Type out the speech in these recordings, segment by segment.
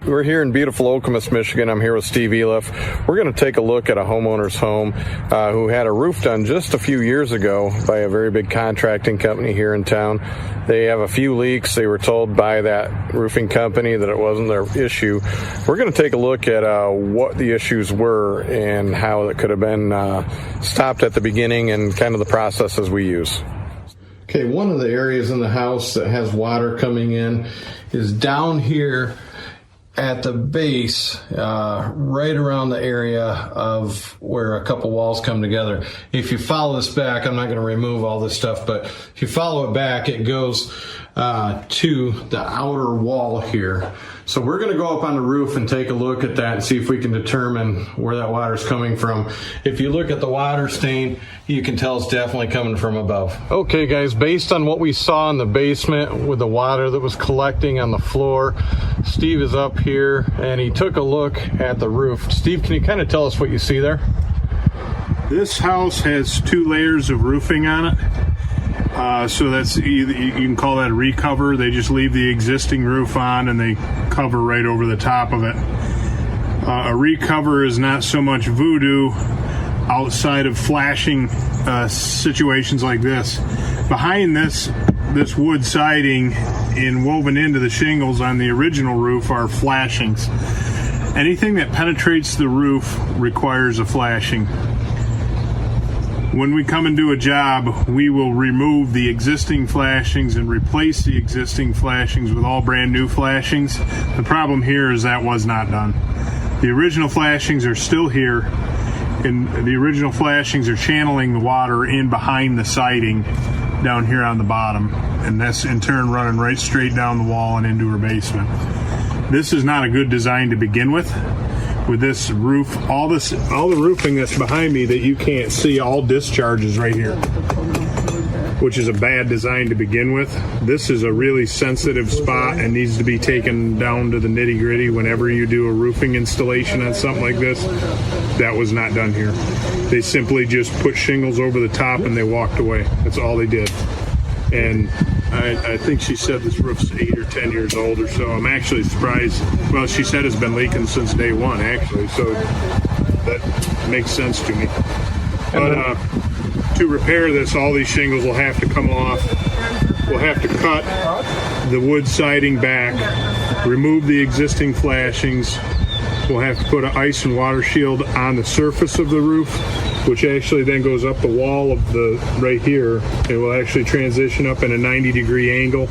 We're here in beautiful Okemos, Michigan. I'm here with Steve Elieff. We're going to take a look at a homeowner's home who had a roof done just a few years ago by a very big contracting company here in town. They have a few leaks. They were told by that roofing company that it wasn't their issue. We're going to take a look at what the issues were and how it could have been stopped at the beginning and kind of the processes we use. Okay, one of the areas in the house that has water coming in is down here at the base, right around the area of where a couple walls come together. If you follow this back, I'm not going to remove all this stuff, but if you follow it back, it goes to the outer wall here. So we're going to go up on the roof and take a look at that and see if we can determine where that water is coming from. If you look at the water stain, you can tell it's definitely coming from above. Okay guys, based on what we saw in the basement with the water that was collecting on the floor, Steve is up here and he took a look at the roof. Steve, can you kind of tell us what you see there? This house has 2 layers of roofing on it. So that's either, you can call that a recover. They just leave the existing roof on and they cover right over the top of it. A recover is not so much voodoo outside of flashing situations like this. Behind this wood siding and woven into the shingles on the original roof are flashings. Anything that penetrates the roof requires a flashing. When we come and do a job, we will remove the existing flashings and replace the existing flashings with all brand new flashings. The problem here is that was not done. The original flashings are still here, and the original flashings are channeling the water in behind the siding down here on the bottom, and that's in turn running right straight down the wall and into her basement. This is not a good design to begin with. With this roof, all the roofing that's behind me that you can't see, all discharges right here, which is a bad design to begin with. This is a really sensitive spot and needs to be taken down to the nitty gritty whenever you do a roofing installation on something like this. That was not done here. They simply just put shingles over the top and they walked away. That's all they did. And I think she said this roof's 8 or 10 years old or so. I'm actually surprised. Well, she said it's been leaking since day one, actually, so that makes sense to me. But to repair this, all these shingles will have to come off. We'll have to cut the wood siding back, remove the existing flashings. We'll have to put an ice and water shield on the surface of the roof, which actually then goes up the wall of the right here. It will actually transition up in a 90-degree angle,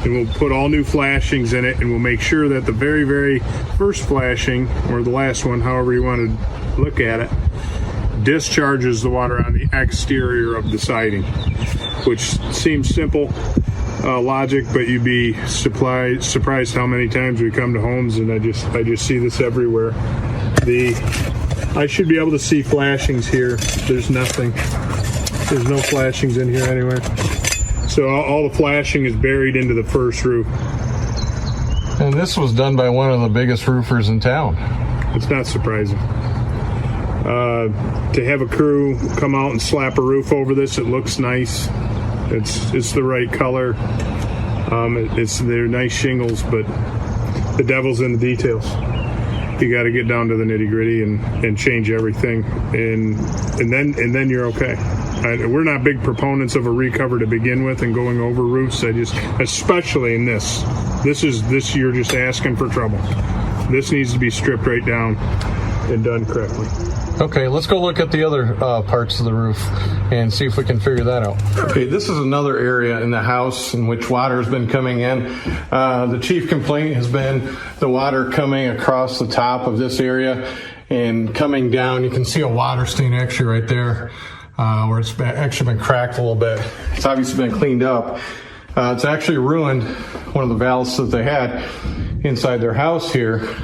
and we'll put all new flashings in it, and we'll make sure that the very, very first flashing, or the last one, however you want to look at it, discharges the water on the exterior of the siding, which seems simple logic, but you'd be surprised how many times we come to homes and I just see this everywhere. I should be able to see flashings here. There's nothing. There's no flashings in here anywhere. So all the flashing is buried into the first roof. And this was done by one of the biggest roofers in town. It's not surprising. To have a crew come out and slap a roof over this, it looks nice. It's the right color. They're nice shingles, but the devil's in the details. You got to get down to the nitty gritty and change everything, and then you're okay. We're not big proponents of a recover to begin with and going over roofs. Especially in this you're just asking for trouble. This needs to be stripped right down and done correctly. Okay, let's go look at the other parts of the roof and see if we can figure that out. Okay, this is another area in the house in which water has been coming in. The chief complaint has been the water coming across the top of this area and coming down. You can see a water stain actually right there where it's actually been cracked a little bit. It's obviously been cleaned up. It's actually ruined one of the valves that they had inside their house here.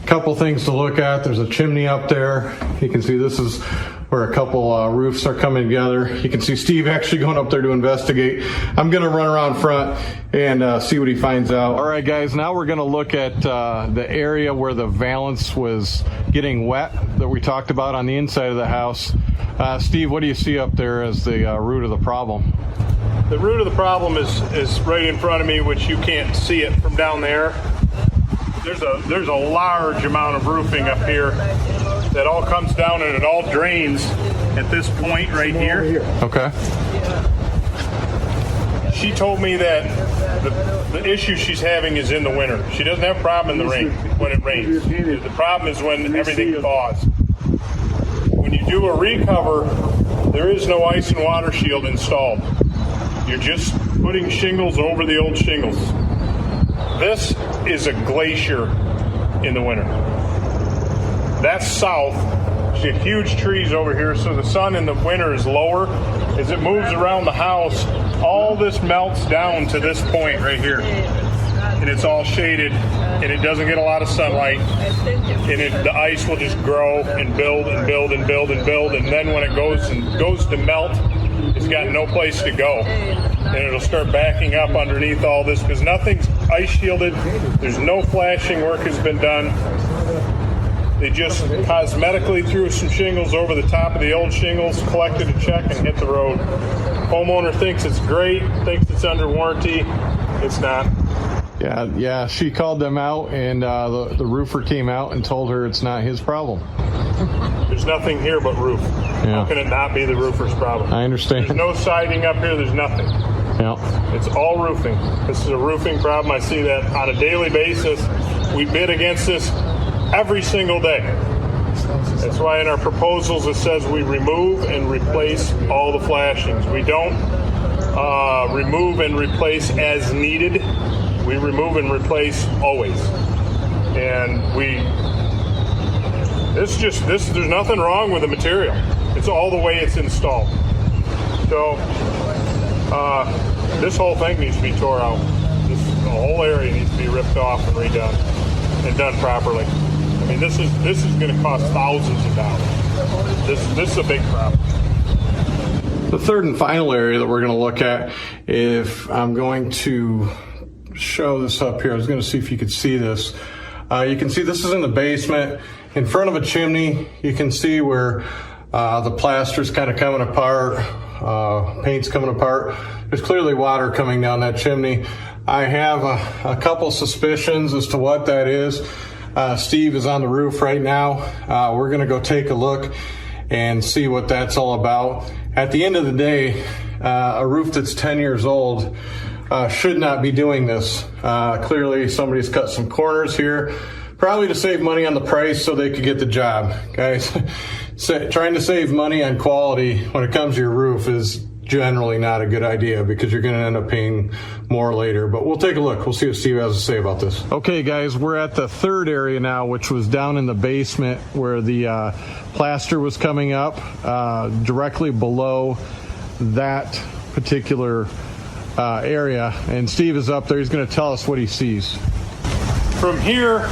Couple things to look at. There's a chimney up there. You can see this is where a couple roofs are coming together. You can see Steve actually going up there to investigate. I'm going to run around front and see what he finds out. All right, guys, now we're going to look at the area where the valance was getting wet that we talked about on the inside of the house. Steve, what do you see up there as the root of the problem? The root of the problem is right in front of me, which you can't see it from down there. there's a large amount of roofing up here that all comes down and it all drains at this point right here. Okay. She told me that the issue she's having is in the winter. She doesn't have a problem in the rain when it rains. The problem is when everything thaws. When you do a recover, there is no ice and water shield installed. You're just putting shingles over the old shingles. This is a glacier in the winter. That's south. You get huge trees over here, so the sun in the winter is lower. As it moves around the house, all this melts down to this point right here. And it's all shaded, and it doesn't get a lot of sunlight. And the ice will just grow and build and build and build and build, and then when it goes to melt, it's got no place to go. And it'll start backing up underneath all this because nothing's ice shielded. There's no flashing work has been done. They just cosmetically threw some shingles over the top of the old shingles, collected a check, and hit the road. Homeowner thinks it's great, thinks it's under warranty. It's not. Yeah. She called them out, and the roofer came out and told her it's not his problem. There's nothing here but roof. Yeah. How can it not be the roofer's problem? I understand. There's no siding up here. There's nothing. Yeah. It's all roofing. This is a roofing problem. I see that on a daily basis. We bid against this every single day. That's why in our proposals it says we remove and replace all the flashings. We don't remove and replace as needed. We remove and replace always. And there's nothing wrong with the material. It's all the way it's installed. So this whole thing needs to be tore out. The whole area needs to be ripped off and redone and done properly. I mean, this is going to cost thousands of dollars. This is a big problem. The third and final area that we're going to look at, if I'm going to show this up here, I was going to see if you could see this. You can see this is in the basement, in front of a chimney. You can see where the plaster's kind of coming apart, paint's coming apart. There's clearly water coming down that chimney. I have a couple suspicions as to what that is. Steve is on the roof right now. We're going to go take a look and see what that's all about. At the end of the day, a roof that's 10 years old should not be doing this. Clearly somebody's cut some corners here, probably to save money on the price so they could get the job. Guys, trying to save money on quality when it comes to your roof is generally not a good idea because you're going to end up paying more later. But we'll take a look. We'll see what Steve has to say about this. Okay, guys, we're at the third area now, which was down in the basement where the plaster was coming up directly below that particular area. And Steve is up there. He's going to tell us what he sees. From here,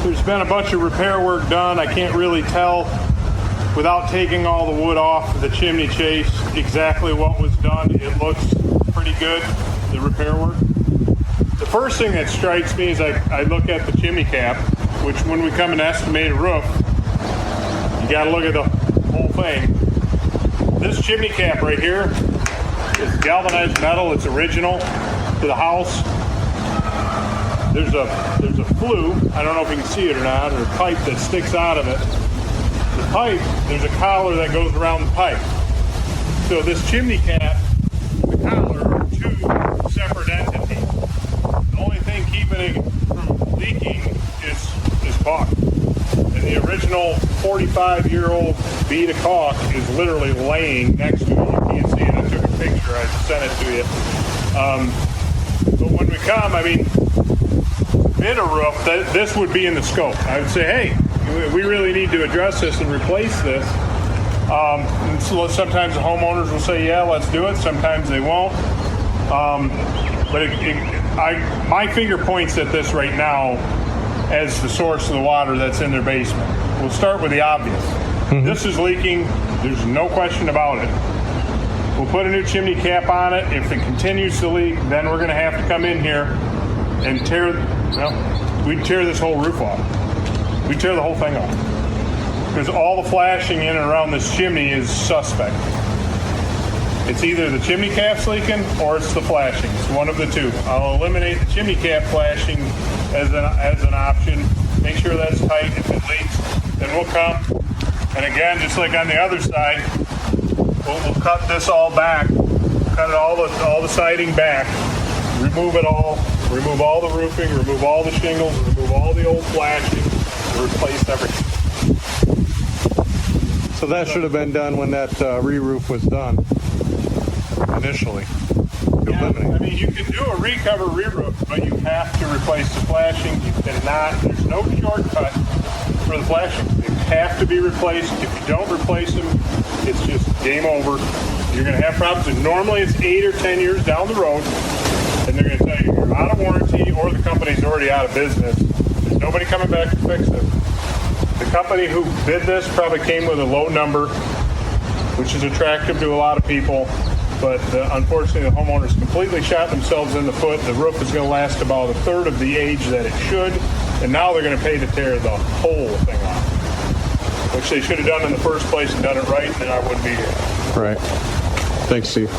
there's been a bunch of repair work done. I can't really tell without taking all the wood off the chimney chase exactly what was done. It looks pretty good, the repair work. The first thing that strikes me is I look at the chimney cap, which when we come and estimate a roof, you got to look at the whole thing. This chimney cap right here is galvanized metal. It's original to the house. There's a flue, I don't know if you can see it or not, or a pipe that sticks out of it. The pipe, there's a collar that goes around the pipe. So this chimney cap, the collar are two separate entities. The only thing keeping it from leaking is caulk. And the original 45-year-old bead of caulk is literally laying next to it. You can't see it. I took a picture. I sent it to you. But when we come, I mean, bid a roof, this would be in the scope. I would say, hey, we really need to address this and replace this. And so sometimes the homeowners will say, yeah, let's do it. Sometimes they won't. But my finger points at this right now as the source of the water that's in their basement. We'll start with the obvious. Mm-hmm. This is leaking. There's no question about it. We'll put a new chimney cap on it. If it continues to leak, then we're going to have to come in here and we'd tear this whole roof off. We'd tear the whole thing off. Because all the flashing in and around this chimney is suspect. It's either the chimney cap's leaking or it's the flashing. It's one of the two. I'll eliminate the chimney cap flashing as an option. Make sure that's tight. If it leaks, then we'll come. And again, just like on the other side, we'll cut this all back. Cut all the siding back. Remove it all. Remove all the roofing. Remove all the shingles. Remove all the old flashing. Replace everything. So that should have been done when that re-roof was done initially. Yeah, I mean, you can do a recover re-roof, but you have to replace the flashing. You cannot. There's no shortcut for the flashing. They have to be replaced. If you don't replace them, it's just game over. You're going to have problems. And normally it's 8 or 10 years down the road, and they're going to tell you you're out of warranty or the company's already out of business. There's nobody coming back to fix it. The company who bid this probably came with a low number, which is attractive to a lot of people. But unfortunately, the homeowners completely shot themselves in the foot. The roof is going to last about a third of the age that it should, and now they're going to pay to tear the whole thing off, which they should have done in the first place and done it right, and then I wouldn't be here. Right. Thanks, Steve.